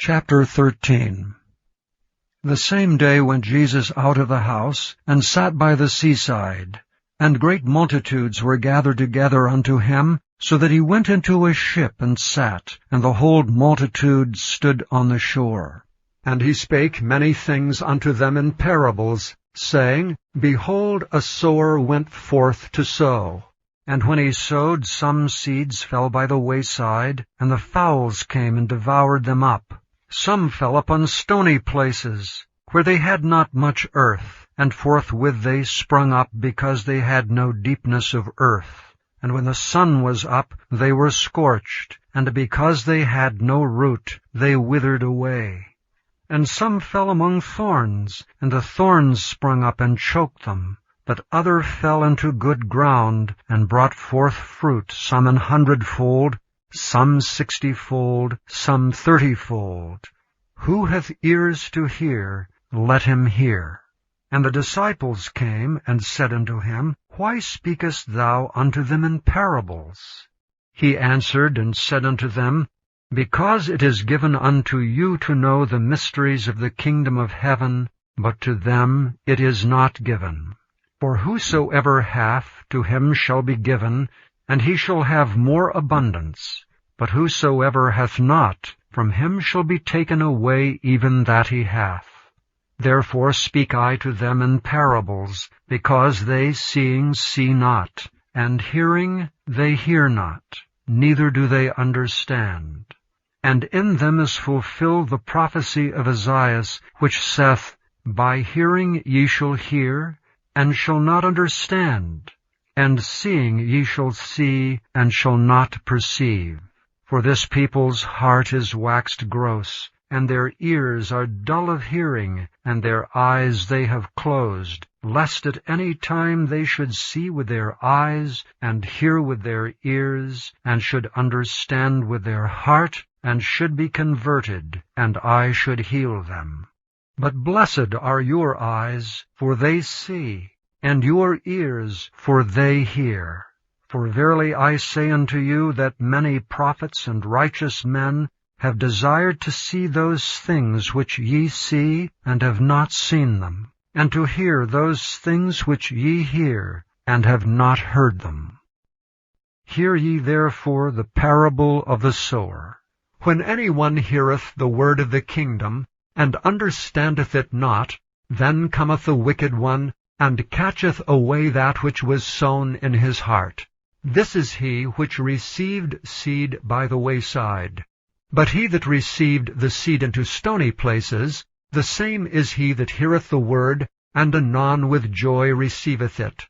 Chapter 13. The same day went Jesus out of the house, and sat by the seaside. And great multitudes were gathered together unto him, so that he went into a ship and sat, and the whole multitude stood on the shore. And he spake many things unto them in parables, saying, Behold, a sower went forth to sow. And when he sowed, some seeds fell by the wayside, and the fowls came and devoured them up. Some fell upon stony places, where they had not much earth, and forthwith they sprung up, because they had no deepness of earth. And when the sun was up, they were scorched, and because they had no root, they withered away. And some fell among thorns, and the thorns sprung up and choked them. But other fell into good ground, and brought forth fruit, some 100-fold, some 60-fold, some 30-fold. Who hath ears to hear, let him hear. And the disciples came and said unto him, Why speakest thou unto them in parables? He answered and said unto them, Because it is given unto you to know the mysteries of the kingdom of heaven, but to them it is not given. For whosoever hath, to him shall be given, and he shall have more abundance. But whosoever hath not, from him shall be taken away even that he hath. Therefore speak I to them in parables, because they seeing see not, and hearing they hear not, neither do they understand. And in them is fulfilled the prophecy of Esaias, which saith, By hearing ye shall hear, and shall not understand, and seeing ye shall see, and shall not perceive. For this people's heart is waxed gross, and their ears are dull of hearing, and their eyes they have closed, lest at any time they should see with their eyes, and hear with their ears, and should understand with their heart, and should be converted, and I should heal them. But blessed are your eyes, for they see, and your ears, for they hear. For verily I say unto you that many prophets and righteous men have desired to see those things which ye see, and have not seen them, and to hear those things which ye hear, and have not heard them. Hear ye therefore the parable of the sower. When any one heareth the word of the kingdom, and understandeth it not, then cometh the wicked one, and catcheth away that which was sown in his heart. This is he which received seed by the wayside. But he that received the seed into stony places, the same is he that heareth the word, and anon with joy receiveth it.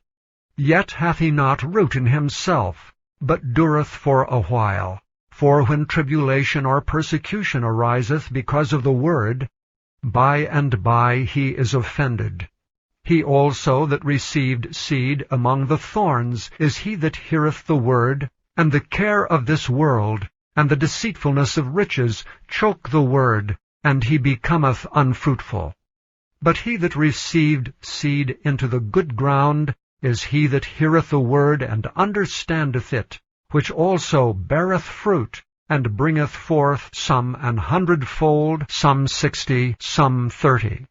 Yet hath he not root in himself, but dureth for a while. For when tribulation or persecution ariseth because of the word, by and by he is offended. He also that received seed among the thorns is he that heareth the word, and the care of this world, and the deceitfulness of riches choke the word, and he becometh unfruitful. But he that received seed into the good ground is he that heareth the word, and understandeth it, which also beareth fruit, and bringeth forth some 100-fold, some 60, some 30.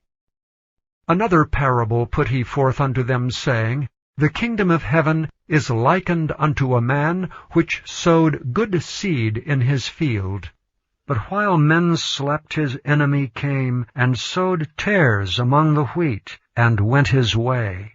Another parable put he forth unto them, saying, The kingdom of heaven is likened unto a man which sowed good seed in his field. But while men slept, his enemy came, and sowed tares among the wheat, and went his way.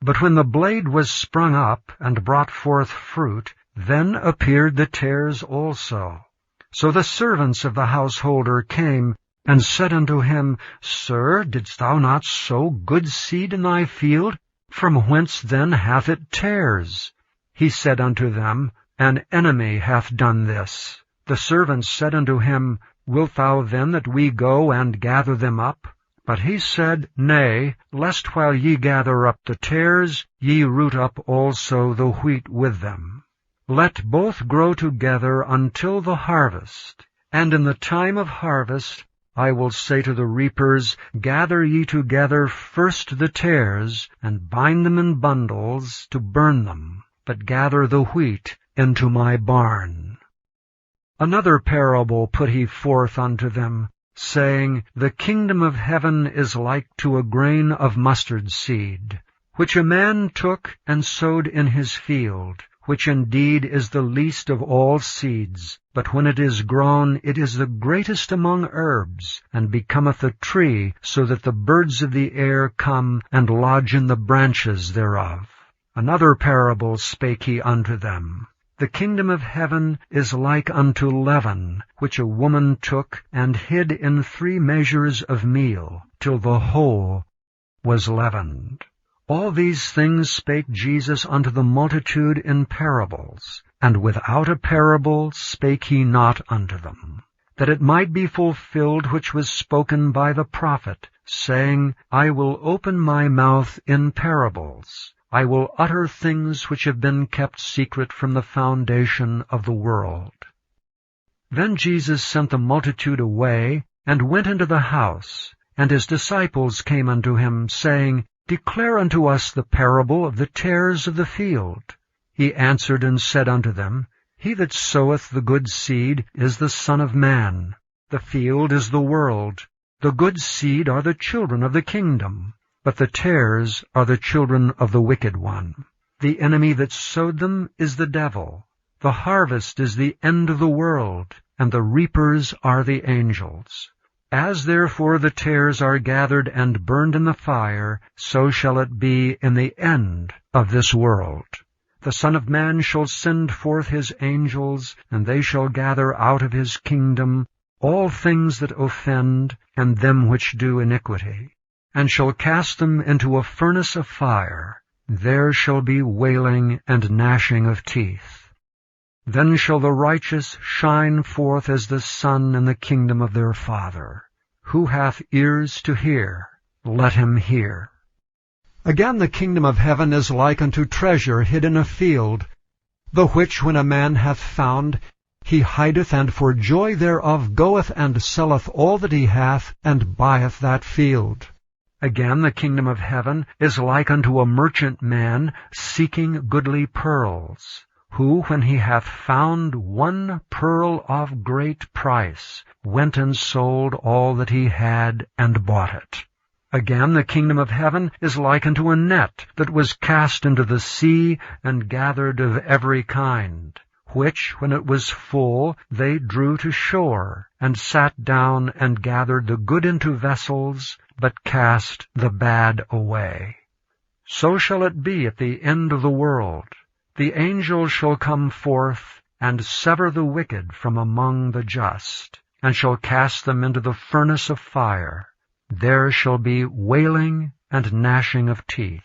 But when the blade was sprung up, and brought forth fruit, then appeared the tares also. So the servants of the householder came, and said unto him, Sir, didst thou not sow good seed in thy field? From whence then hath it tares? He said unto them, An enemy hath done this. The servants said unto him, Wilt thou then that we go and gather them up? But he said, Nay, lest while ye gather up the tares, ye root up also the wheat with them. Let both grow together until the harvest. And in the time of harvest I will say to the reapers, Gather ye together first the tares, and bind them in bundles to burn them, but gather the wheat into my barn. Another parable put he forth unto them, saying, The kingdom of heaven is like to a grain of mustard seed, which a man took and sowed in his field, which indeed is the least of all seeds, but when it is grown, it is the greatest among herbs, and becometh a tree, so that the birds of the air come and lodge in the branches thereof. Another parable spake he unto them. The kingdom of heaven is like unto leaven, which a woman took and hid in 3 measures of meal, till the whole was leavened. All these things spake Jesus unto the multitude in parables, and without a parable spake he not unto them, that it might be fulfilled which was spoken by the prophet, saying, I will open my mouth in parables. I will utter things which have been kept secret from the foundation of the world. Then Jesus sent the multitude away, and went into the house. And his disciples came unto him, saying, Declare unto us the parable of the tares of the field. He answered and said unto them, He that soweth the good seed is the Son of Man. The field is the world. The good seed are the children of the kingdom. But the tares are the children of the wicked one. The enemy that sowed them is the devil. The harvest is the end of the world, and the reapers are the angels. As therefore the tares are gathered and burned in the fire, so shall it be in the end of this world. The Son of Man shall send forth his angels, and they shall gather out of his kingdom all things that offend, and them which do iniquity, and shall cast them into a furnace of fire. There shall be wailing and gnashing of teeth. Then shall the righteous shine forth as the sun in the kingdom of their Father. Who hath ears to hear, let him hear. Again, the kingdom of heaven is like unto treasure hid in a field, the which when a man hath found, he hideth, and for joy thereof goeth and selleth all that he hath, and buyeth that field. Again, the kingdom of heaven is like unto a merchant man seeking goodly pearls, who, when he hath found 1 pearl of great price, went and sold all that he had, and bought it. Again, the kingdom of heaven is like unto a net that was cast into the sea, and gathered of every kind, which, when it was full, they drew to shore, and sat down, and gathered the good into vessels, but cast the bad away. So shall it be at the end of the world. The angels shall come forth, and sever the wicked from among the just, and shall cast them into the furnace of fire. There shall be wailing and gnashing of teeth.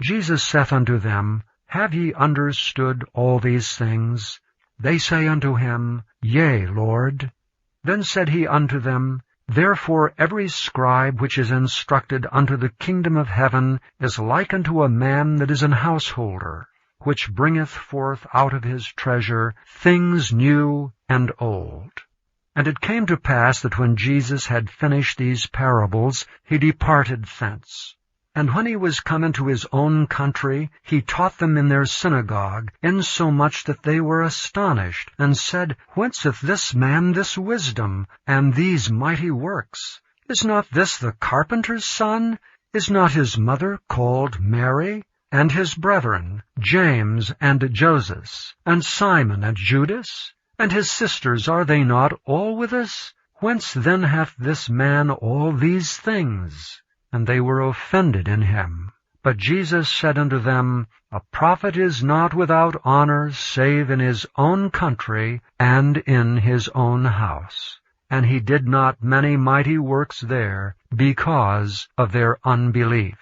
Jesus saith unto them, Have ye understood all these things? They say unto him, Yea, Lord. Then said he unto them, Therefore every scribe which is instructed unto the kingdom of heaven is like unto a man that is an householder, which bringeth forth out of his treasure things new and old. And it came to pass that when Jesus had finished these parables, he departed thence. And when he was come into his own country, he taught them in their synagogue, insomuch that they were astonished, and said, Whence hath this man this wisdom, and these mighty works? Is not this the carpenter's son? Is not his mother called Mary? And his brethren, James and Joses, and Simon and Judas? And his sisters, are they not all with us? Whence then hath this man all these things? And they were offended in him. But Jesus said unto them, A prophet is not without honor, save in his own country, and in his own house. And he did not many mighty works there, because of their unbelief.